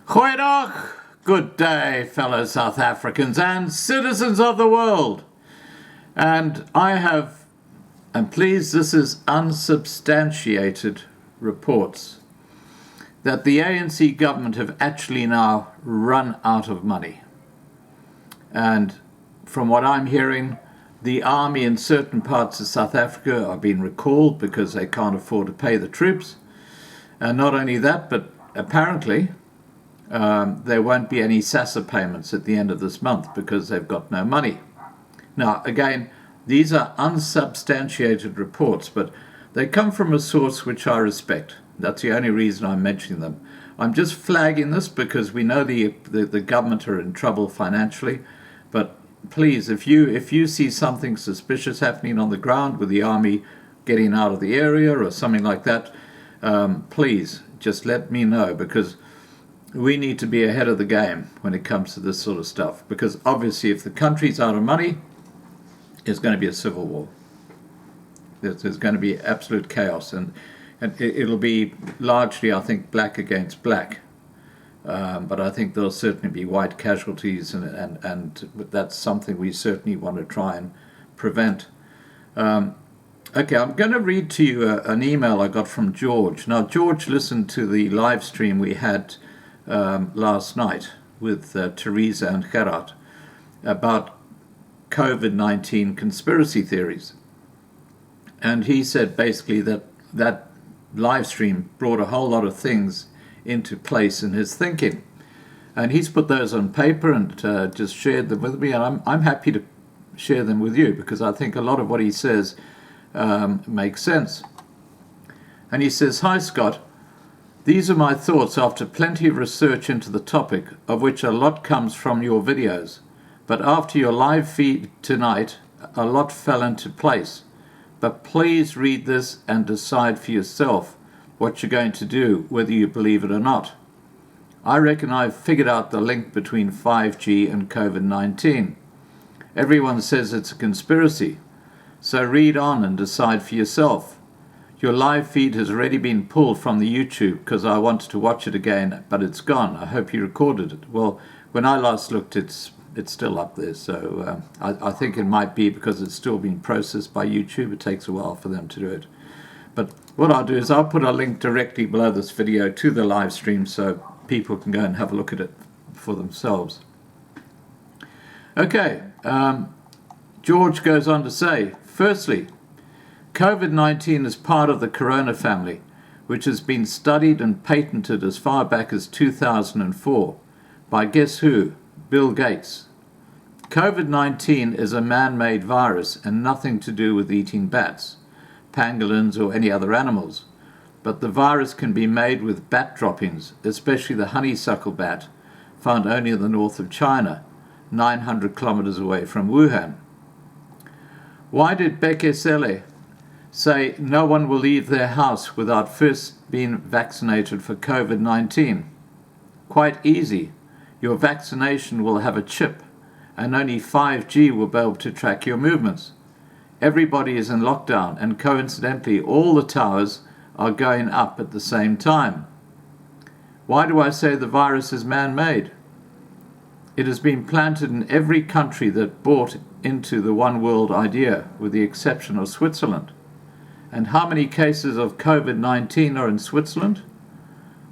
Goeiedag, good day, fellow South Africans and citizens of the world. And please, this is unsubstantiated reports that the ANC government have actually now run out of money. And from what I'm hearing, the army in certain parts of South Africa are being recalled because they can't afford to pay the troops. And not only that, but apparently there won't be any SASSA payments at the end of this month because they've got no money. Now, again, these are unsubstantiated reports, but they come from a source which I respect. That's the only reason I'm mentioning them. I'm just flagging this because we know the government are in trouble financially. But please, if you see something suspicious happening on the ground with the army getting out of the area or something like that, please just let me know, because we need to be ahead of the game when it comes to this sort of stuff. Because obviously, if the country's out of money, there's going to be a civil war. There's going to be absolute chaos, and it'll be largely, I think, black against black. But I think there'll certainly be white casualties, and that's something we certainly want to try and prevent. Okay, I'm going to read to you an email I got from George. Now, George listened to the live stream we had last night with Teresa and Gerard about COVID-19 conspiracy theories. And he said basically that live stream brought a whole lot of things into place in his thinking. And he's put those on paper and just shared them with me. And I'm happy to share them with you because I think a lot of what he says makes sense. And he says, "Hi, Scott. These are my thoughts after plenty of research into the topic, of which a lot comes from your videos. But after your live feed tonight, a lot fell into place. But please read this and decide for yourself what you're going to do, whether you believe it or not. I reckon I've figured out the link between 5G and COVID-19. Everyone says it's a conspiracy. So read on and decide for yourself. Your live feed has already been pulled from the YouTube because I wanted to watch it again, but it's gone. I hope you recorded it." Well, when I last looked, it's still up there. So I think it might be because it's still being processed by YouTube. It takes a while for them to do it. But what I'll do is I'll put a link directly below this video to the live stream so people can go and have a look at it for themselves. Okay, George goes on to say, firstly, COVID-19 is part of the corona family, which has been studied and patented as far back as 2004 by guess who? Bill Gates. COVID-19 is a man-made virus and nothing to do with eating bats, pangolins or any other animals. But the virus can be made with bat droppings, especially the honeysuckle bat, found only in the north of China, 900 kilometers away from Wuhan. Why did Bekele say no one will leave their house without first being vaccinated for COVID-19? Quite easy. Your vaccination will have a chip, and only 5G will be able to track your movements. Everybody is in lockdown, and coincidentally, all the towers are going up at the same time. Why do I say the virus is man-made? It has been planted in every country that bought into the one world idea, with the exception of Switzerland. And how many cases of COVID-19 are in Switzerland?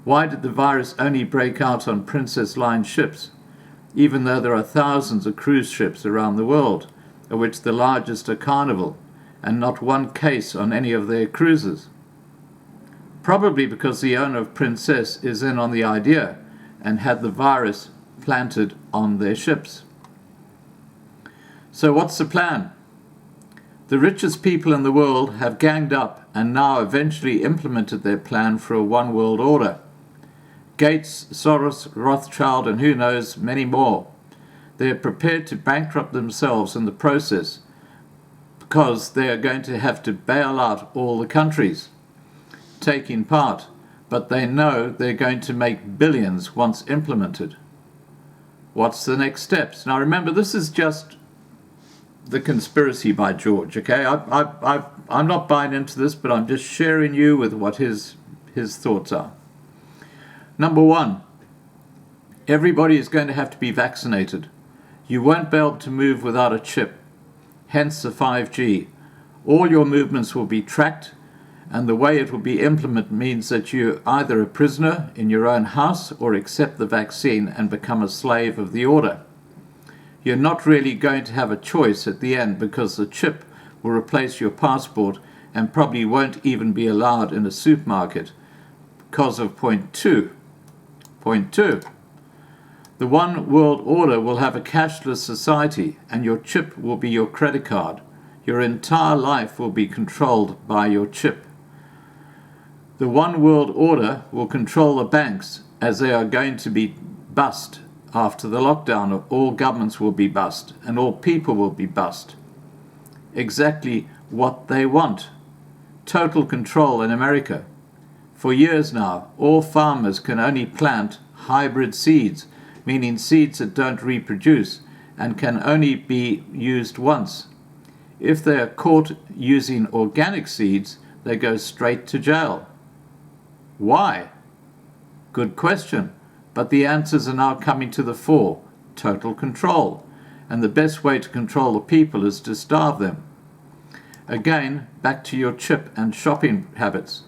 Why did the virus only break out on Princess Line ships, even though there are thousands of cruise ships around the world, of which the largest are Carnival, and not one case on any of their cruises? Probably because the owner of Princess is in on the idea and had the virus planted on their ships. So what's the plan? The richest people in the world have ganged up and now eventually implemented their plan for a one world order. Gates, Soros, Rothschild, and who knows, many more. They are prepared to bankrupt themselves in the process because they are going to have to bail out all the countries taking part, but they know they're going to make billions once implemented. What's the next steps? Now remember, this is just the conspiracy by George, okay? I'm not buying into this, but I'm just sharing you with what his thoughts are. Number one, Everybody is going to have to be vaccinated. You won't be able to move without a chip, hence the 5G. All your movements will be tracked, and the way it will be implemented means that you're either a prisoner in your own house or accept the vaccine and become a slave of the order. You're not really going to have a choice at the end, because the chip will replace your passport and probably won't even be allowed in a supermarket because of point two. Point two. The one world order will have a cashless society, and your chip will be your credit card. Your entire life will be controlled by your chip. The one world order will control the banks, as they are going to be bust after the lockdown. All governments will be bust, and all people will be bust. Exactly what they want. Total control in America. For years now, all farmers can only plant hybrid seeds, meaning seeds that don't reproduce and can only be used once. If they are caught using organic seeds, they go straight to jail. Why? Good question, but the answers are now coming to the fore. Total control. And the best way to control the people is to starve them. Again, back to your chip and shopping habits.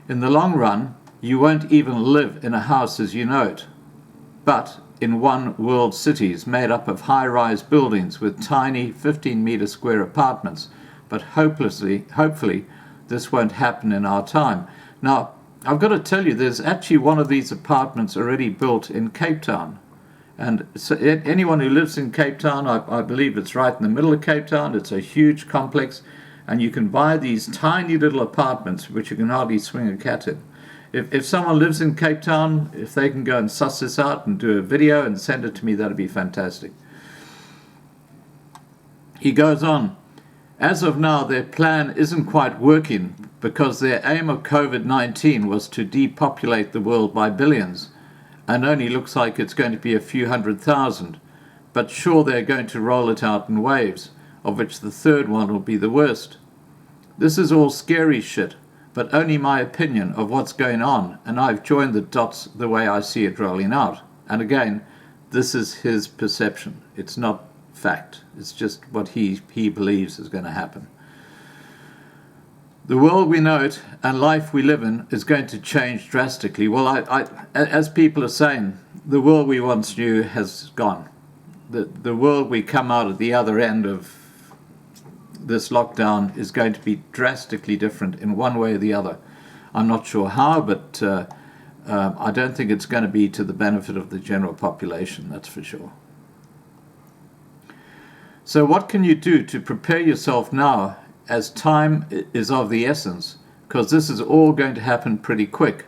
In the long run, you won't even live in a house as you know it, but in one world cities made up of high-rise buildings with tiny 15-meter square apartments. But hopefully, this won't happen in our time. Now, I've got to tell you, there's actually one of these apartments already built in Cape Town. And so anyone who lives in Cape Town, I believe it's right in the middle of Cape Town. It's a huge complex, and you can buy these tiny little apartments which you can hardly swing a cat in. If someone lives in Cape Town, if they can go and suss this out and do a video and send it to me, that'd be fantastic. He goes on, as of now, their plan isn't quite working because their aim of COVID-19 was to depopulate the world by billions, and only looks like it's going to be a few 100,000. But sure, they're going to roll it out in waves, of which the third one will be the worst. This is all scary shit, but only my opinion of what's going on, and I've joined the dots the way I see it rolling out. And again, this is his perception. It's not fact. It's just what he believes is going to happen. The world we know it and life we live in is going to change drastically. Well, as people are saying, the world we once knew has gone. The world we come out at the other end of this lockdown is going to be drastically different in one way or the other. I'm not sure how, but I don't think it's going to be to the benefit of the general population, that's for sure. So what can you do to prepare yourself now, as time is of the essence? Because this is all going to happen pretty quick.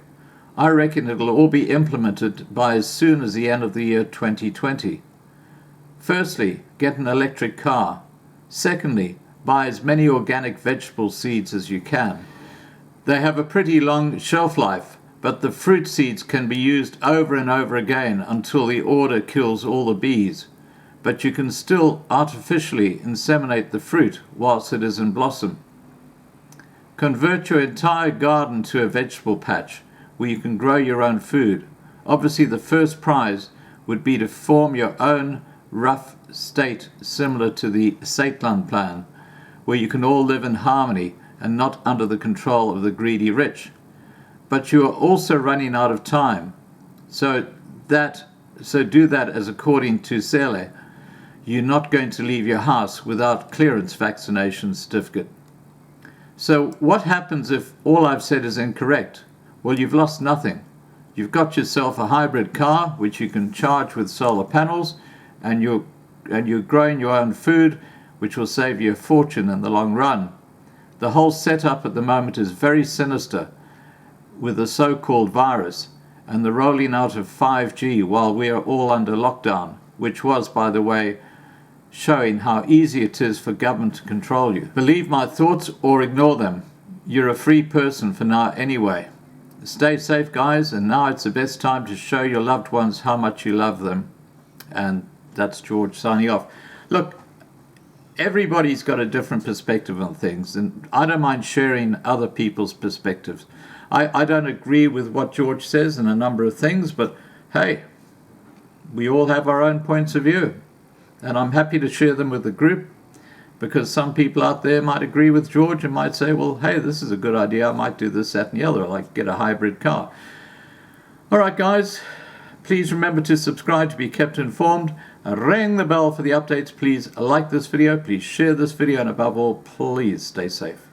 I reckon it'll all be implemented by as soon as the end of the year 2020. Firstly, get an electric car. Secondly, buy as many organic vegetable seeds as you can. They have a pretty long shelf life, but the fruit seeds can be used over and over again until the order kills all the bees. But you can still artificially inseminate the fruit whilst it is in blossom. Convert your entire garden to a vegetable patch where you can grow your own food. Obviously, the first prize would be to form your own rough state similar to the Sateland plan, where you can all live in harmony and not under the control of the greedy rich. But you are also running out of time. So do that as according to Sele. You're not going to leave your house without clearance vaccination certificate. So what happens if all I've said is incorrect? Well, you've lost nothing. You've got yourself a hybrid car which you can charge with solar panels, and you're growing your own food, which will save you a fortune in the long run. The whole setup at the moment is very sinister with the so-called virus and the rolling out of 5G while we are all under lockdown, which was, by the way, showing how easy it is for government to control you. Believe my thoughts or ignore them. You're a free person for now anyway. Stay safe, guys, and now it's the best time to show your loved ones how much you love them. And that's George signing off. Look, everybody's got a different perspective on things, and I don't mind sharing other people's perspectives. I don't agree with what George says in a number of things, but hey, we all have our own points of view. And I'm happy to share them with the group, because some people out there might agree with George and might say, well, hey, this is a good idea. I might do this, that, and the other, like get a hybrid car. All right, guys, please remember to subscribe to be kept informed. Ring the bell for the updates. Please like this video. Please share this video. And above all, please stay safe.